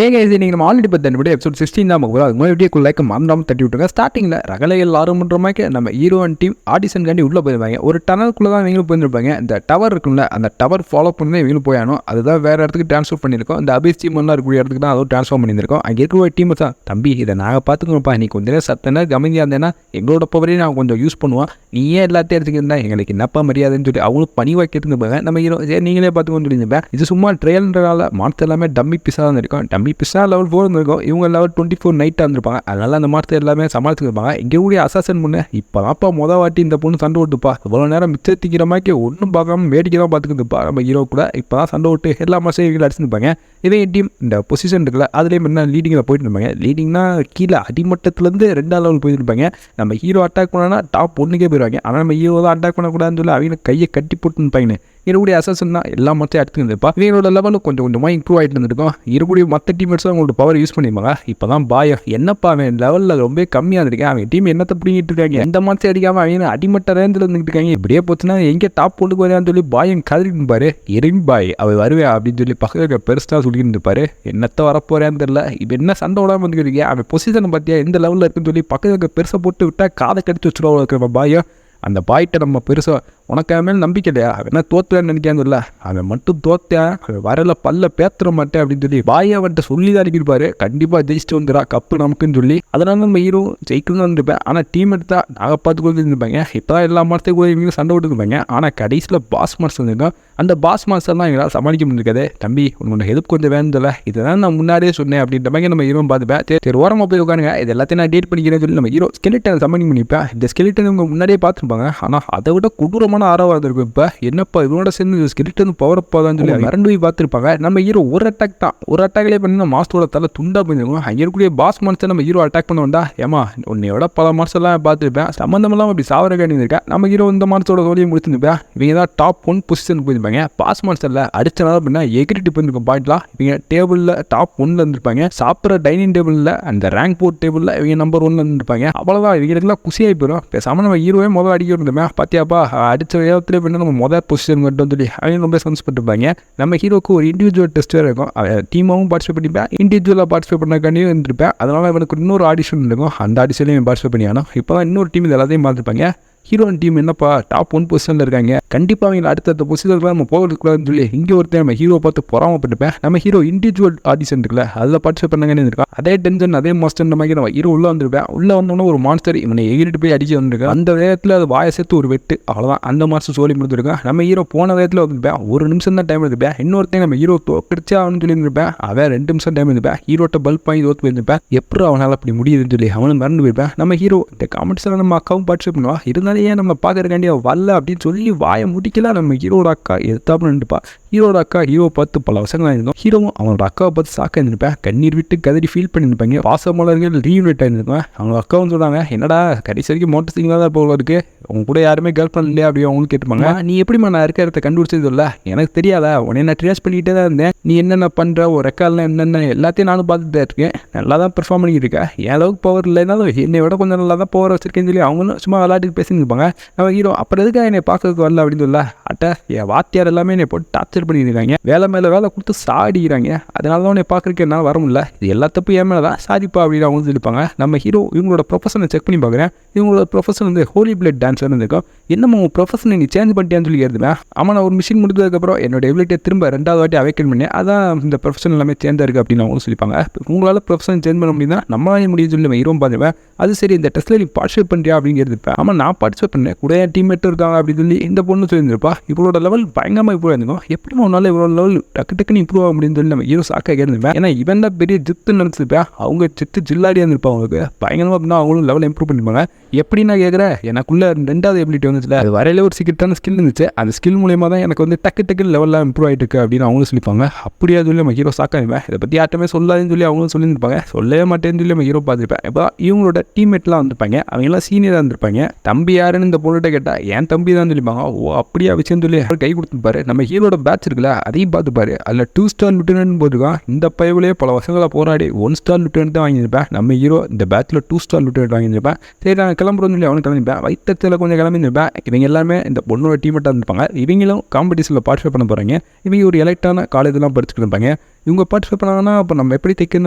Hey guys, இன்னைக்கு நம்ம already பற்றி எபிசோட் 16 தான் போகுது. அது மாதிரி வீடியோக்குள்ள லைக் மறந்துடாம தட்டி விட்டுருங்க. ஸ்டார்டிங்கில் ரகலைகள் ஆரம்பன்ற மாதிரி நம்ம ஹீரோ அண்ட் டீம் ஆடிஷன் காண்டி உள்ளே போயிருப்பாங்க. ஒரு டனலுக்குள்ளே தான் இவங்களும் போயிருப்பாங்க. இந்த டவர் இருக்குல்ல, அந்த டவர் ஃபாலோ பண்ணி தான் இவங்களும் போயானோம். அதுதான் வேறு இடத்துக்கு ட்ரான்ஸ்ஃபர் பண்ணியிருக்கோம். இந்த அபிஸ் டீம் எல்லாம் இருக்கக்கூடிய இடத்துக்கு தான் அதுவும் ட்ரான்ஸ்ஃபர் பண்ணியிருக்கோம். அங்கே இருக்கிற டீம் தான் தம்பி இதை நாங்கள் பார்த்துக்கணும்ப்பா, நீ கொஞ்சம் சத்தனை கம்மியாக இருந்தேன்னா எங்களோட பவரையும் நான் கொஞ்சம் யூஸ் பண்ணுவோம், நீ ஏன் எல்லாத்தையும் எடுத்துக்கிட்டா எங்களுக்கு என்னப்பா மரியாதைன்னு சொல்லி அவங்களுக்கு பணி வைக்கிறதுக்கு இருப்பாங்க. நம்ம ஹீரோ சரி நீங்களே பார்த்துக்கோன்னு சொல்லியிருப்பேன். இது சும்மா ட்ரையல்ன்றனால மாற்ற எல்லாமே டம்மி பிஸாக தான் இருக்கும். டம்மி பிஸா லெவல் 4 இருக்கும். இவங்க லெவல் 24 நைட்டாக இருந்திருப்பாங்க. அதனால அந்த மாற்ற எல்லாமே சமாளிச்சுருப்பாங்க. இங்கே கூடிய அசாசன் முன்னே இப்போ தான்ப்பா மொதல் வாட்டி இந்த பொண்ணு சண்டை விட்டுப்பா, இவ்வளோ நேரம் மிச்சத்திக்கிற மாதிரி ஒன்றும் பார்க்காம வேடிக்கை தான் பார்த்துக்கிட்டுப்பா நம்ம ஹீரோ கூட. இப்போ தான் சண்டை விட்டு எல்லா மாதம் இவங்களை அடிச்சுருப்பாங்க. இதே டீம் இந்த பொசிஷன் இருக்குல்ல, அதுலேயும் என்ன லீடிங்கில் போயிட்டு இருப்பாங்க. லீடிங்னா கீழே அடிமட்டத்துலேருந்து 2ஆம் லெவல் போயிருப்பாங்க. நம்ம ஹீரோ அட்டாக் பண்ணால் டாப் 1க்கே போயிடுவாங்க. ஆனால் நம்ம ஹீரோ தான் அட்டாக் பண்ணக்கூடாதுன்னு சொல்லி அவங்க கையை கட்டி போட்டு இருப்பாங்கன்னு இருக்கக்கூடிய அசன் தான் எல்லா மொத்தம் எடுத்துக்கிட்டுப்பா. இவங்களோட லெவலும் கொஞ்சம் கொஞ்சமாக இம்ப்ரூவ் ஆகிட்டு இருந்திருக்கும். இருக்கக்கூடிய மற்ற டீம்மேட்ஸும் அவங்களோட பவர் யூஸ் பண்ணியிருப்பாங்க. இப்போ தான் பாயம் என்னப்பா அவன் லெவலில் ரொம்ப கம்மியாக இருந்திருக்கேன், அவங்க டீம் என்னத்தை பிடிங்கிட்டு இருக்காங்க, எந்த மாதம் அடிக்காமல் அவங்க அடிமட்ட ரேந்தில் இருந்துட்டு இருக்காங்க. இப்படியே போச்சுன்னா எங்கே டாப் கொண்டு வரையான்னு சொல்லி பாயம் கதறிட்டு இருப்பாரு. எரிங் பாய் அவர் வருவேன் அப்படின்னு சொல்லி பக்கத்தில் பெருசாக சொல்லிட்டு இருப்பாரு. என்னத்தை வரப்போறேன்னு தெரியல, இப்போ என்ன சண்டை விடாமல் வந்துருக்கீங்க, அவன் பொசிஷனை பார்த்தியா எந்த லெவலில் இருக்குன்னு சொல்லி பக்கத்தில் பெருசாக போட்டு விட்டால் காதை கடிச்சு வச்சுருவா இருக்கிற பாயம். அந்த பாய்கிட்ட நம்ம பெருசாக உனக்கு அவன் மேலே நம்பிக்கை இல்லையா, அவன் என்ன தோத்துவேன்னு நினைக்கான்னு இல்லை, அவன் மட்டும் தோத்தேன், அவன் வரல பல்ல பேத்துற மாட்டேன் அப்படின்னு சொல்லி பாயை அவன்கிட்ட சொல்லி தான் அனுப்பியிருப்பாரு. கண்டிப்பாக ஜெயிச்சுட்டு வந்துடா கப்பு நமக்குன்னு சொல்லி. அதனால நம்ம ஹீரோ ஜெயிக்கணும்னு வந்துருப்பேன். ஆனால் டீம் எடுத்தால் நாங்கள் பார்த்து கொண்டு இருந்திருப்பாங்க. இப்போ தான் எல்லா மாதத்துக்கு இவங்க சண்டை விட்டுருப்பாங்க. ஆனால் கடைசியில் பாஸ் மாஸ்டர் வந்துருக்கோம். அந்த பாஸ் மாஸ்டர் தான் எங்களால் சமாளிக்க முடியாது. தம்பி உன்னோட ஹெல்ப் கொஞ்சம் வேணுதில்ல, இதுதான் நான் முன்னாடியே சொன்னேன் அப்படின்ற மாதிரி நம்ம ஹீரோ பார்த்துப்பேன். சரி ஓரமாக போய் உட்காருங்க, இது எல்லாத்தையும் நான் டேட் பண்ணிக்கிறேன்னு சொல்லி நம்ம ஹீரோ ஸ்கெலிட்டன் சமாளிக்க பண்ணிப்பேன். இந்த ஸ்கெலிட்டன் இவங்க முன்னாடியே பார்த்துருப்பாங்க. ஆனால் அதை விட கொடூரமான ஆறாவது இருக்கும். இப்போ என்னப்பா இவனோட சேர்ந்து ஸ்கெலிட்டன் பவர் அப்பாதான் சொல்லி மறந்து போய் பார்த்துருப்பாங்க. நம்ம ஹீரோ ஒரு அட்டாக் தான், ஒரு அட்டாக்லேயே பண்ணி மாஸ்டரோட தலை துண்டா போயிருக்கும். அங்கே இருக்கக்கூடிய பாஸ் மாஸ்டர் நம்ம ஹீரோ அட்டாக் பண்ண வேண்டா, ஏமா உன்னையோட பல மாஸ்டர்லாம் பார்த்துருப்பேன், சம்மந்தமெல்லாம் அப்படி சாவர காணியிருக்கேன். நம்ம ஹீரோ இந்த மாஸ்டரோட தோழியை முடிச்சுருப்பேன். இவங்க தான் டாப் 1 பொசிஷன் போயிருப்பாங்க. பாஸ் மாஸ்டரில் அடிச்சனால அப்படின்னா எகிரிட்டு போயிருக்கும் பாயிண்ட்லாம். இவங்க டேபிளில் டாப் 1ல இருந்திருப்பாங்க. சாப்பிட்ற டைனிங் டேபிளில் அந்த ரேங்க் போர்ட் டேபிளில் இவங்க நம்பர் 1ல இருந்திருப்பாங்க. அவ்வளோதான், இவங்களுக்குலாம் குசியாகி போயிடும். பேசாமல் நம்ம ஹீரோவே முதல்ல அடிக்க இருந்தோமே, பார்த்தியாப்பா அடித்த வேகத்தில் பண்ணி நம்ம முதல் பொசிஷன் மட்டும் சொல்லி அவங்க ரொம்ப சன்ஸ் பண்ணிருப்பாங்க. நம்ம ஹீரோக்கு ஒரு இண்டிவிஜுவல் டெஸ்ட் வேறு இருக்கும். டீமாகவும் பார்ட்டிசிபேட் பண்ணிப்பேன், இண்டிவிஜுவலாக பார்ட்டிசிபேட் பண்ணக்காண்டியும் இருந்திருப்பேன். அதனால் அவனுக்கு இன்னொரு ஆடிஷன் இருக்கும். அந்த ஆடிஷன்லையும் பார்ட்டிசிபேட் பண்ணியானோ. இப்போ தான் இன்னொரு டீம் இது எல்லாத்தையும் பார்த்துருப்பாங்க. ஹீரோ டீம் என்னப்பா டாப் 1 பொசிஷனில் இருக்காங்க, கண்டிப்பாக அவங்க அடுத்த பொசிஷனுக்குலாம் நம்ம போகிறதுக்குள்ளன்னு சொல்லி இங்கே ஒருத்தர் நம்ம ஹீரோ பார்த்து பொறாமப்பட்டுப்பேன். நம்ம ஹீரோ இண்டிவிஜுவல் ஆடிஷன் இருக்குல்ல, அதில் பார்ட்டிசிபேட் பண்ணாங்கன்னு இருக்கா. அதே டென்ஷன் அதே மாஸ்டர் மாதிரி நம்ம ஹீரோ உள்ளே வந்துருப்பேன். உள்ளே வந்தோன்னா ஒரு மான்ஸ்டர் இவனை எகிரிட்டு போய் அடிச்சு வந்துருக்கேன். அந்த வேகத்தில் அது வாயை சேர்த்து ஒரு வெட்டு, அவ்வளோதான் அந்த மாஸ்டர் சோழி முடிஞ்சிருக்கேன். நம்ம ஹீரோ போன வேகத்தில் வந்துருப்பேன். ஒரு நிமிஷம் தான் டைம் எடுத்துப்பேன். இன்னொருத்தையும் நம்ம ஹீரோ தோக்கடிச்சா அவனு சொல்லியிருப்பேன். அவன் 2 நிமிஷம் டைம் எடுத்துப்பேன். ஹீரோட்ட பல்ப் வாங்கி தோத்து போயிருப்பேன். எப்படி அவனால் அப்படி முடியுதுன்னு சொல்லி அவனும் மறந்து போயிருப்பேன். நம்ம ஹீரோ இந்த காமெண்ட்ஸில் நம்ம அக்காவும் பார்ட்டிசிபேட் பண்ணுவா. இருந்தாலும் ஏன் நம்ம பார்க்குற வரல அப்படின்னு சொல்லி வாயை முடிக்கலாம். நம்ம ஹீரோட அக்கா எதாப்புல நின்றுப்பா. ஹீரோட அக்கா ஹீரோ பார்த்து பல வருஷங்களாக இருந்தோம். ஹீரோவும் அவனோட அக்காவை பார்த்து சாக்க இருந்திருப்பேன். கண்ணீர் விட்டு கதறி ஃபீல் பண்ணியிருப்பாங்க. பாசமலர்கள் ரீயூனிட் ஆகிருந்திருப்பேன். அவங்க அக்காவும் சொல்கிறாங்க, என்னடா கடைசி வரைக்கும் மோட்டர் சைக்கிளாக தான் போக இருக்கு, அவங்க கூட யாருமே கேர்ள் ஃப்ரெண்ட் இல்லையா அப்படி அவங்களுக்கு கேட்டுப்பாங்க. நீ எப்படிமா நான் இருக்க இடத்த கண்டுபிடிச்சது இல்லை, எனக்கு தெரியாதா, உடனே நான் ட்ரேஸ் பண்ணிக்கிட்டே தான் இருந்தேன், நீ என்னென்ன பண்ணுற ஒரு ரெக்கார்ட்லாம் என்னென்ன எல்லாத்தையும் நானும் பார்த்துட்டு தான் இருக்கேன், நல்லா தான் பெர்ஃபார்ம் பண்ணிக்கிட்டு இருக்கேன், என் அளவுக்கு பவர் இல்லைனாலும் என்னை விட கொஞ்சம் நல்லா தான் பவர் வச்சிருக்கேன்னு சொல்லி அவங்களும் சும்மா விளையாட்டுக்கு பேசின்னு இருப்பாங்க. நம்ம ஹீரோ அப்புறம் எதுக்காக என்னை பார்க்கறதுக்கு வரல அப்படின்னு சொல்ல, அட்ட என் வாத்தியார் எல்லாமே என்னை போட்டு டார்ச்சர் பண்ணியிருக்காங்க, வேலை மேலே வேலை கொடுத்து சாடிக்கிறாங்க, அதனால தான் உன்னை பார்க்குறதுக்கு என்னால் வர முடியல, இது எல்லா தப்பு ஏன் மேலே தான் சாதிப்பா அப்படின்னு அவங்க சொல்லிப்பாங்க. நம்ம ஹீரோ இவங்களோட ப்ரொஃபஷனை செக் பண்ணி பார்க்குறேன். இவங்களோட ப்ரொஃபஷன் வந்து ஹோலி பிளட் டான்ஸர் இருக்கும். என்னமோ உங்கள் ப்ரொஃபஷனை நீ சேஞ்ச் பண்ணிட்டேன்னு சொல்லி கேட்டுவேன். ஆமாம், நான் ஒரு மிஷின் முடிஞ்சதுக்கப்புறம் என்னோட எபிலிட்டியை திரும்ப 2வது வாட்டி அவைக்கன் பண்ணி அதான் இந்த ப்ரொஃபஷன் எல்லாமே சேஞ்சாக இருக்குது அப்படின்னு அவங்க சொல்லிப்பாங்க. உங்களால் ப்ரொஃபஷன் சேஞ்ச் பண்ண முடியும்னா நம்மளாலே முடியும்னு சொல்லி ஹீரோ பார்த்துவேன். அது சரி, இந்த டெஸ்ட்டில் நீ பார்ட்டிசிபேட் பண்ணுறியா அப்படின்னு கேட்டுருப்பேன். ஆமாம், நான் பார்ட்டிசிபேட் பண்ணேன், கூட என் டீம்மேட்டும் இருக்காங்க அப்படின்னு சொல்லி இந்த பொண்ணு சொல்லியிருந்திருப்பா. இவளோட லெவல் பயங்கரமாக இம்ப்ரூவ் ஆயிருக்கும். எப்படி உன்னால இவ்வளோ லெவல் டக்குன்னு இம்ப்ரூவ் ஆக முடியும்னு சொல்லி நம்ம ஹீரோ சாக்காக கேட்டுருப்பேன். ஏன்னா இவன் தான் பெரிய ஜித்து நினச்சிருப்பேன். அவங்க ஜித்து ஜில்லாடியாக இருந்திருப்பாங்க. அவங்களுக்கு பயங்கரமாக அப்படின்னா அவங்களும் லெவல் இம்ப்ரூவ் பண்ணிப்பாங்க. எப்படி நான் கேட்குறேன், எனக்குள்ள 2வது எபிலிட்டி வந்துச்சுல, அது வரையில ஒரு சீக்கிரட்டான ஸ்கில் இருந்துச்சு. அந்த ஸ்கில் மூலியமாக தான் எனக்கு வந்து டக்கு லெவலில் இம்ப்ரூவ் ஆகிட்டு இருக்கு அப்படின்னு அவங்களும் சொல்லிப்பாங்க. அப்படியா சொல்லி நம்ம ஹீரோ சாக்காயிருப்பேன். இதை பற்றி யார்ட்டுமே சொல்லாதுன்னு சொல்லி அவங்களும் சொல்லியிருப்பாங்க. சொல்லவே மாட்டேன்னு சொல்லி நம்ம ஹீரோ பார்த்துருப்பேன். இப்போ இவங்களோட டீம்மேட்லாம் வந்திருப்பாங்க. அவங்கெல்லாம் சீனியராக இருந்திருப்பாங்க. தம்பி யாருன்னு இந்த பொண்ணுகிட்ட கேட்டால் என் தம்பி தான் சொல்லிப்பாங்க. ஓ அப்படியா விஷயம் சொல்லி அவர் கை கொடுத்துருப்பாரு. நம்ம ஹீரோட பேட்ச் இருக்குல்ல, அதையும் பார்த்துப்பாரு. அதில் 2 ஸ்டார் லியூட்டனன்ட் போட்டுருக்கான். இந்த பையவிலே பல வருஷங்களாக போராடி 1 ஸ்டார் லியூட்டனன்ட் தான் வாங்கியிருப்பேன். நம்ம ஹீரோ இந்த பேட்சில் 2 ஸ்டார் லியூட்டனன்ட் வாங்கியிருப்பேன். சரி நான் கிளம்புறோன்னு சொல்லி அவனுக்கு கிளம்பிப்பேன். வயிற்றத்தில் கொஞ்சம் கிளம்பிருப்பேன். இவங்க எல்லாமே இந்த பொண்ணோட டீமெட்டாக இருந்திருப்பாங்க. இவங்களும் காம்படிஷனில் பார்ட்டிசிபேட் பண்ண போகிறாங்க. இவங்க ஒரு எலக்டான காலேஜெலாம் படிச்சுட்டு இருப்பாங்க. இவங்க பார்ட்டிசிபேட் பண்ணாங்கன்னா அப்போ நம்ம எப்படி தைக்கிறது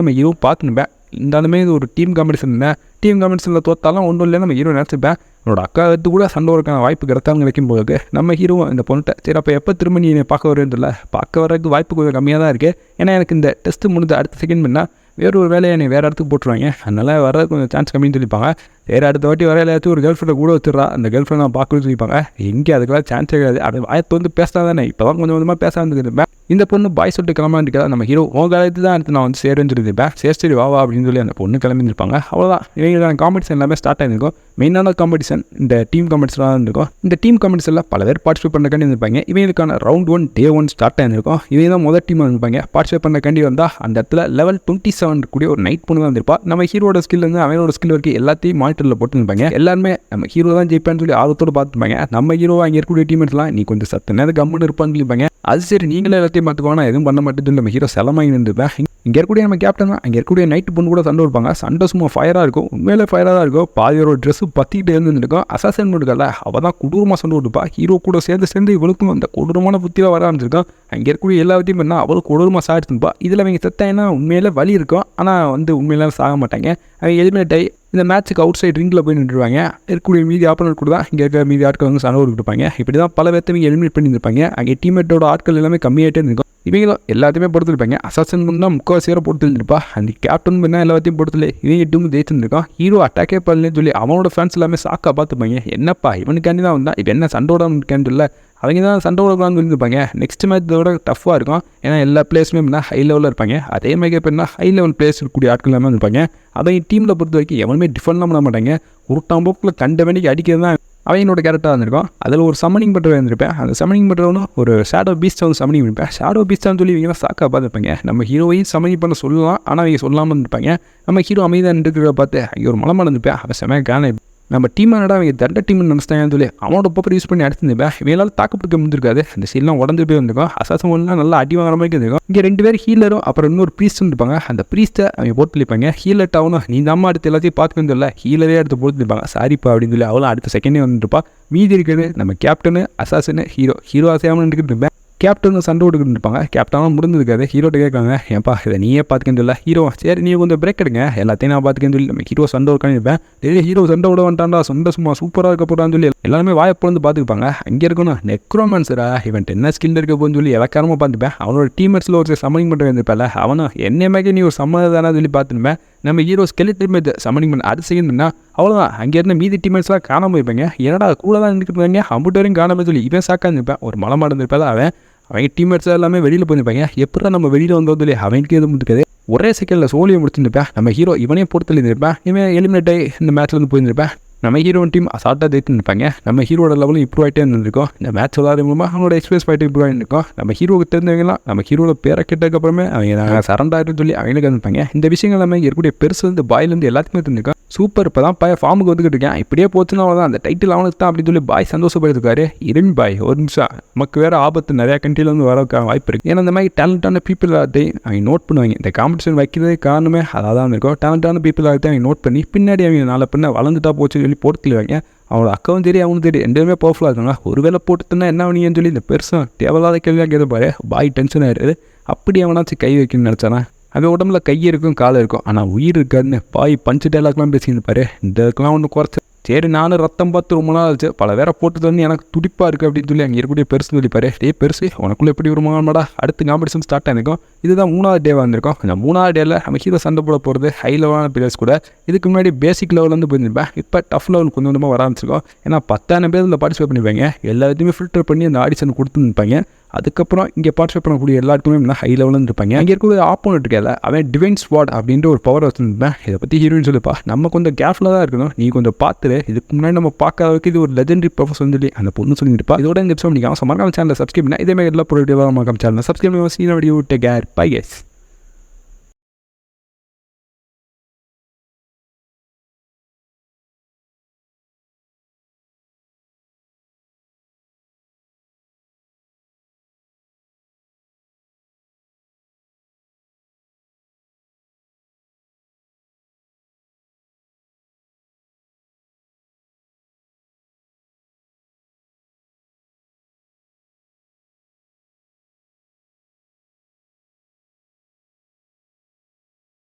நம்ம ஹீரோ பார்த்துனுப்பேன். இருந்தாலுமே இது ஒரு டீம் காம்படிஷன் இல்லை. டீம் காம்படிஷனில் தோத்தாலும் ஒன்றும் இல்லை நம்ம ஹீரோ நினச்சிப்பேன். என்னோட அக்கா எடுத்து கூட சண்டை வரக்கான வாய்ப்பு கிடைத்தாங்க வைக்கும் போது நம்ம ஹீரோவும் இந்த பொண்ணுட்ட சரி அப்போ எப்போ திரும்ப நீ பார்க்க வருவேன்ல பார்க்க வர்றதுக்கு வாய்ப்பு கொஞ்சம் கம்மியாக தான் இருக்குது. ஏன்னா எனக்கு இந்த டெஸ்ட்டு முடிஞ்ச அடுத்த செகண்ட் பண்ணால் வேறு ஒரு வேலையை என்னை வேறு இடத்துக்கு போட்டுருவாங்க. அதனால் வர்றது கொஞ்சம் சான்ஸ் கம்மின்னு சொல்லிப்பாங்க. வேறு அடுத்த வாட்டி வர எல்லாத்தையும் ஒரு கேர்ள் ஃப்ரெண்டை கூட வச்சுட்றா அந்த கேர்ள் ஃப்ரெண்ட் நான் பார்க்கணும்னு சொல்லிப்பாங்க. எங்கே அதுக்கெல்லாம் சான்ஸே கிடையாது. அது வாயத்தை வந்து பேசினா தானே இப்போ தான் கொஞ்சம் கொஞ்சமாக பேச வந்துருப்பேன். இந்த பொண்ணு பாய் சொல்லிட்டு கிளம்பான்னு இருக்கா. நம்ம ஹீரோ உன் காலத்து தான் அடுத்து நான் வந்து சேருன்னு சொல்லியிருப்பேன். சரி வா அப்படின்னு சொல்லி அந்த பொண்ணு கிளம்பியிருப்பாங்க. அவ்வளோதான் இவங்க காம்படிஷன் எல்லாமே ஸ்டார்ட் ஆகிருக்கும். மெயினான காம்படிஷன் இந்த டீம் காம்படிஷனாக இருந்திருக்கும். இந்த டீம் காம்படிஷனில் பல பேர் பார்ட்டிசிபேட் பண்ணக்காண்டி இருந்திருப்பாங்க. இவங்களுக்கான ரவுண்ட் 1 Day 1 ஸ்டார்ட் ஆகிருக்கும். இவங்க தான் முதல் டீமாக இருந்திருப்பாங்க. பார்ட்டிசிபேட் பண்ணக்காண்டி வந்தால் அந்த இடத்துல லெவல் 27 கூடிய ஒரு நைட் பொண்ணு தான் இருந்திருப்பா. நம்ம ஹீரோட ஸ்கில் வந்து அவனோட ஸ்கில் வரைக்கும் எல்லாத்தையும் மானிட்டரில் போட்டுருப்பாங்க. எல்லாருமே நம்ம ஹீரோ தான் ஜெயிப்பான்னு சொல்லி ஆர்வத்தோடு பார்த்துப்பாங்க. நம்ம ஹீரோ அங்கே இருக்கக்கூடிய டீமெட்ஸ்லாம் நீ கொஞ்சம் சத்து நேரம் கம்முன்னு இருப்பான்னு சொல்லிப்பாங்க. அது சரி நீங்களே எல்லாத்தையும் பார்த்துக்கோனா எதுவும் பண்ண மாட்டேன்னு நம்ம ஹீரோ செலமாகி இருந்துருப்பேன். இங்கே இருக்கக்கூடிய நம்ம கேப்டன் தான் அங்கே இருக்கக்கூடிய நைட்டு பொண்ணு கூட சண்டை வைப்பாங்க. சண்டை சும்மா ஃபயராக இருக்கும். உண்மையிலே ஃபயராக தான் இருக்கும். பாதியோட ட்ரெஸ்ஸு பற்றிக்கிட்டே இருந்துருக்கும். அசாசன் இருக்கல அவள் தான் கொடூரமாக சண்டை விட்டுப்பா. ஹீரோ கூட சேர்ந்து இவளுக்கும் அந்த கொடூரமான புத்தியாக வர ஆரம்பிச்சிருக்கோம். அங்கே இருக்கக்கூடிய எல்லாத்தையும் பண்ணால் அவளுக்கு கொடூரமாக சாடிச்சுப்பா. இதில் அவங்க செத்தாங்கன்னா உண்மையிலே வலி இருக்கும். ஆனால் வந்து உண்மையிலே சாக மாட்டாங்க. அவங்க எலிமினேட் ஆகி இந்த மேட்ச்சுக்கு அவுட் சைட் ரிங்கில் போய் நின்றுவாங்க. இருக்கக்கூடிய மீதி ஆப்பனட் கூட தான் இங்கே இருக்கிற மீதி ஆட்கள் வந்து சண்டை கொடுப்பாங்க. இப்படி தான் பல பேர்த்த இவங்க எலிமினேட் பண்ணியிருப்பாங்க. அங்கே டீம்மேட்டோட ஆட்கள் எல்லாமே கம்மியாகிட்டே இருக்கும். இவங்களும் எல்லாத்தையுமே பொறுத்துருப்பாங்க. அசாசன் தான் முக்கால்வாசியாக பொறுத்துருப்பா. அந்த கேப்டன் பண்ணால் எல்லாத்தையும் பொறுத்துல இவங்க டீம் ஜெயிச்சிருந்துருக்கான். ஹீரோ அட்டாக்கே பண்ணலன்னு சொல்லி அவனோட ஃபேன்ஸ் எல்லாமே சாக்கா பார்த்துப்பாங்க. என்னப்பா இவனுக்காண்டி தான் வந்தான் இப்போ என்ன சண்டோடான்னு இல்லை அவங்க தான் சண்டை விடக்கூடாதுன்னு சொல்லியிருப்பாங்க. நெக்ஸ்ட் மேட்சோட டஃப்பாக இருக்கும். ஏன்னா எல்லா பிளேஸுமே இருந்தால் ஹை லெவலில் இருப்பாங்க. அதே மாதிரி எப்படின்னா ஹை லெவல் பிளேஸ் இருக்கக்கூடிய ஆட்கள் எல்லாமே இருப்பாங்க. அதை டீமில் பொறுத்த வரைக்கும் எவனுமே டிஃபெண்ட்லாம் பண்ண மாட்டாங்க. ஒரு டாம்போக்கில் கண்ட வேண்டிக்கு அடிக்கிறது தான் அவனோட கேரக்டராக இருந்திருக்கும். அதில் ஒரு சம்மனிங் பண்ணுறது இருந்திருப்பேன். அந்த சம்மனிங் பண்ணுறவனும் ஒரு ஷேடோ பீஸ்ட்டை வந்து சம்மனிங் பண்ணிப்பேன். ஷேடோ பீஸ்ட்டான்னு சொல்லி இவங்க சாக்கா பார்த்துருப்பாங்க. நம்ம ஹீரோவையும் சம்மனிங் பண்ண சொல்லலாம். ஆனால் அவங்க சொல்லாமல் இருந்திருப்பாங்க. நம்ம ஹீரோ அமைதியாக இருக்கிறத பார்த்து அங்கே ஒரு மலை இருந்திருப்பேன். அவன் செமையாக காண நம்ம டீமானடா அவங்க தண்ட டீம்னு நினச்சிட்டாங்கன்னு சொல்லி அவனோட பப்பர் யூஸ் பண்ணி அடிச்சிருந்தேன். இவங்களால தாக்குப்பிடிக்க முடிஞ்சிருக்காது. அந்த சீல்லாம் உடஞ்சி போய் வந்திருக்கும். அசாசம் ஒன்றுலாம் நல்லா அடி வாங்குற மாதிரி இருந்திருக்கும். இங்கே 2 பேர் ஹீலரும் அப்புறம் இன்னொரு ப்ரீஸ்ட்டும் இருப்பாங்க. அந்த ப்ரீஸ்ட்டை அவங்க போட்டுலிப்பாங்க. ஹீலர் ஆகணும் நீ தாம்மா அடுத்து எல்லாத்தையும் பார்த்துக்கணும் இல்லை ஹீலரே எடுத்து போட்டுருப்பாங்க. சாரிப்பா அப்படின்னு சொல்லி அவளும் அடுத்த செகண்டே வந்துருப்பா. மீதி இருக்கிறது நம்ம கேப்டனு அசாசனு ஹீரோ அசையாமல் இருந்துக்கிட்டு கேப்டன் சண்டை விட்டுக்கிட்டு இருப்பாங்க. கேப்டனாக முடிஞ்சிருக்காது. ஹீரோட்ட கேட்காங்க ஏன்ப்பா இதை நீயே பார்த்துக்கன்னு சொல்ல ஹீரோ சரி நீ கொஞ்சம் பிரேக் எடுங்க எல்லாத்தையும் நான் பார்த்துக்கன்னு சொல்லி நம்ம ஹீரோ சண்டை உட்காந்து இருப்பேன். ஹீரோ சண்டை விட வந்துட்டான்டா சண்டை சும்மா சூப்பராக இருக்க போடான்னு சொல்லி எல்லாருமே வாய்ப்பு வந்து பார்த்துப்பாங்க. அங்கே இருக்கணும் நெக்ரோமான்சரா இவன் என்ன ஸ்கில் இருக்க போன்னு சொல்லி இலக்காரமாக பார்த்துப்பேன். அவனோட டீம்மேட்ஸில் ஒரு சம்மனிங் பண்ண வந்துருப்பேன். அவனும் என்னையுமே நீ ஒரு சம்மதானா சொல்லி பார்த்துருப்பேன். நம்ம ஹீரோ ஸ்கெலிட்டன் சம்மனிங் பண்ண அது செய்யணும்னா அவ்வளோதான். அங்கே இருந்த மீதி டீம்மேட்ஸ்லாம் காணாமல் போய்ப்பாங்க. என்னடா கூட தான் இருந்துக்கிட்டு அம்புட்டரையும் காணாமல் சொல்லி இவன் சாக்கா இருந்திருப்பேன். ஒரு மலை மாடு இருந்திருப்பேன். அவங்க டீம்மேட்ஸ் எல்லாமே வெளியில் போயிருப்பாங்க. எப்படா நம்ம வெளியில் வந்தோம் சொல்லி அவனுக்கு எதுவும் இருக்காது. ஒரே செகண்டில் சோழியை முடிச்சுருப்பேன். நம்ம ஹீரோ இவனே பொறுத்தல் இருந்திருப்பேன். இவன் எலிமினேட் ஆகி இந்த மேட்ச்சில் வந்து போயிருந்திருப்பேன். நம்ம ஹீரோன் டீம் அசால்ட்டாக ஜெயித்து நிற்பாங்க. நம்ம ஹீரோட லெவலும் இம்ப்ரூவ் ஆகிட்டே இருந்திருக்கும். இந்த மேட்ச் விளாட்ற மூலமாக அவனோட எக்ஸ்பீரியன்ஸ் ஆகிட்டு இம்ப்ரூவ் ஆகிருக்கும். நம்ம ஹீரோக்கு தெரிஞ்சவங்கலாம் நம்ம ஹீரோட பேரை கேட்டதுக்கப்புறமே அவங்க நாங்கள் சரண்டாயிட்டு சொல்லி அவங்களுக்கு இருப்பாங்க. இந்த விஷயங்கள் எல்லாமே இருக்கக்கூடிய பெருசுலேருந்து பாயிலேருந்து எல்லாத்துக்குமே தெரிஞ்சிருக்கும். சூப்பர் இப்போ தான் பாய ஃபார்முக்கு வந்துக்கிட்டு இருக்கேன். இப்படியே போச்சுன்னா அவ்வளோதான் அந்த டைட்டில் அவனுக்கு தான் அப்படின்னு சொல்லி பாய் சந்தோஷப்படுத்திருக்காரு. இருமி பாய் ஒரு நிமிஷம் நமக்கு வேறு ஆபத்து நிறையா கண்ட்ரிலேருந்து வரக்கான வாய்ப்பு இருக்குது. ஏன்னா இந்த மாதிரி டேலண்டான பீப்புள் எல்லாத்தையும் அவங்க நோட் பண்ணுவாங்க. இந்த காம்படிஷன் வைக்கிறதே காரணமே அதாக தான் இருக்கும். டேலண்டான பீப்புள் எல்லாத்தையும் அவங்க நோட் பண்ணி பின்னாடி அவங்க நாளை பின்ன வளர்ந்துட்டா போச்சுன்னு சொல்லி போட்டுருவாங்க. அவனோட அக்காவும் தெரியும் அவனும் தெரியும் 2 பேருமே பவர்ஃபுல்லாக இருக்காங்க. ஒரு வேளை போட்டுன்னா என்ன அவனின்னு சொல்லி இந்த பெருசாக தேவையில்லாத கேள்வியாக கேட்பாரு. பாய் டென்ஷன் ஆகிடுது. அப்படி அவனாச்சும் கை வைக்கணும்னு நினச்சானா அவன் உடம்புல கை இருக்கும் காலை இருக்கும் ஆனால் உயிர் இருக்காதுன்னு பாய் பஞ்சு டைலாக்லாம் பேசியிருப்பாரு. இந்த இதுக்கெல்லாம் ஒன்று குறைச்சி சரி நானும் ரத்தம் பார்த்து ரொம்ப நாள் ஆச்சு பல வேற போட்டு வந்து எனக்கு துடிப்பாக இருக்குது அப்படின்னு சொல்லி அங்கே இருக்கக்கூடிய பெருசு சொல்லிப்பாரு. பெருசு உனக்குள்ளே எப்படி ஒரு மாடா அடுத்து காம்படிஷன் ஸ்டார்ட் ஆகிருக்கும். இதுதான் 3வது டேவாக இருந்திருக்கும். இந்த 3வது டேவில் நம்ம ஹீரோ சண்டை போட போகிறது ஹை லெவலான பிளேயர்ஸ் கூட. இதுக்கு முன்னாடி பேசிக் லெவலேருந்து போயிருந்திருப்பேன். இப்போ டஃப் லெவல் கொஞ்சம் கொஞ்சமாக வர ஆரம்பிச்சிருக்கோம். ஏன்னா 10,000 பேர் இதில் பார்ட்டிசிபேட் பண்ணிப்பாங்க. எல்லாத்தையுமே ஃபில்டர் பண்ணி அந்த ஆடிஷன் கொடுத்து நிற்பாங்க. அதுக்கப்புறம் இங்கே பார்ட்டிசிபேட் பண்ணக்கூடிய எல்லாருக்குமே ஹை லெவலில் இருப்பாங்க. அங்கே இருக்கக்கூடிய ஆப்போனட் இருக்காது அவன் டிவைன் ஸ்வாட் அப்படின்ற ஒரு பவர் வச்சுருப்பேன். இதை பற்றி ஹீரோயின் சொல்லிப்பா நம்ம கொஞ்சம் கேர்ஃபுல்லாக தான் இருக்கணும். நீ கொஞ்சம் பார்த்துரு. இதுக்கு முன்னாடி நம்ம பார்க்காத அளவுக்கு இது ஒரு லெஜெண்டரி ப்ரொஃபஸர் சொல்லி அந்த பொண்ணு சொல்லியிருப்பா. இதோட இந்த எபிசோட் நீங்கள் மறக்காம சேனலை சப்ஸ்கிரைப் பண்ணால் இதே மாதிரி எல்லா ப்ரொடக்டிவாக மறக்காம சேனலை சப்ஸ்கிரைப் பண்ணி சீன video take care bye case.